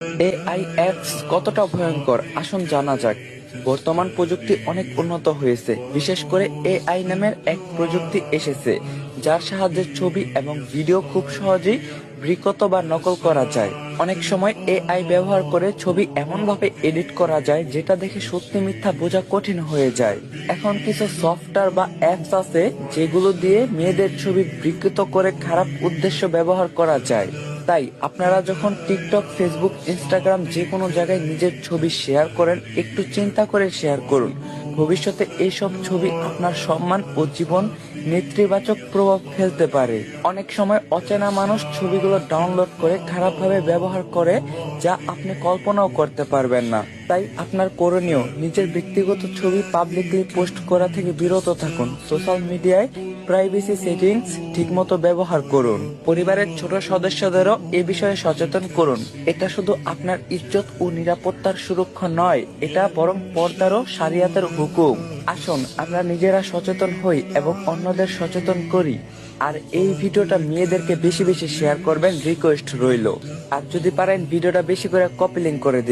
AI apps কতটা ভয়ঙ্কর আসুন জানা যাক। বর্তমান প্রযুক্তি অনেক উন্নত হয়েছে, বিশেষ করে এআই নামের এক প্রযুক্তি এসেছে যার সাহায্যে ছবি এবং ভিডিও খুব সহজেই বিকৃত বা নকল করা যায়। অনেক সময় এআই ব্যবহার করে ছবি এমনভাবে এডিট করা যায় যেটা দেখে সত্যি মিথ্যা বোঝা কঠিন হয়ে যায়। এখন কিছু সফটওয়্যার বা অ্যাপস আছে যেগুলো দিয়ে মেয়েদের ছবি বিকৃত করে খারাপ উদ্দেশ্য ব্যবহার করা যায়। তাই আপনারা যখন টিকটক, ফেসবুক, ইনস্টাগ্রাম যে কোনো জায়গায় নিজের ছবি শেয়ার করেন, একটু চিন্তা করে শেয়ার করুন। ভবিষ্যতে এইসব ছবি আপনার সম্মান ও জীবন নেতিবাচক প্রভাব ফেলতে পারে। অনেক সময় অচেনা মানুষ ছবিগুলো ডাউনলোড করে খারাপভাবে ব্যবহার করে, যা আপনি কল্পনাও করতে পারবেন না। তাই আপনার করণীয়, নিজের ব্যক্তিগত ছবি পাবলিকলি পোস্ট করা থেকে বিরত থাকুন। সোশ্যাল মিডিয়ায় প্রাইভেসি সেটিংস ঠিকমতো ব্যবহার করুন। পরিবারের ছোট সদস্যদেরও এ বিষয়ে সচেতন করুন। এটা শুধু আপনার ইজ্জত ও নিরাপত্তার সুরক্ষা নয়, এটা বরং পর্দারও শরিয়াতের হুকুম। আসুন আমরা নিজেরা সচেতন হই এবং অন্যদের সচেতন করি। আর এই ভিডিওটা মেয়েদেরকে বেশি বেশি শেয়ার করবেন, রিকোয়েস্ট রইল। আর যদি পারেন ভিডিওটা বেশি করে কপি লিংক করে দিবেন।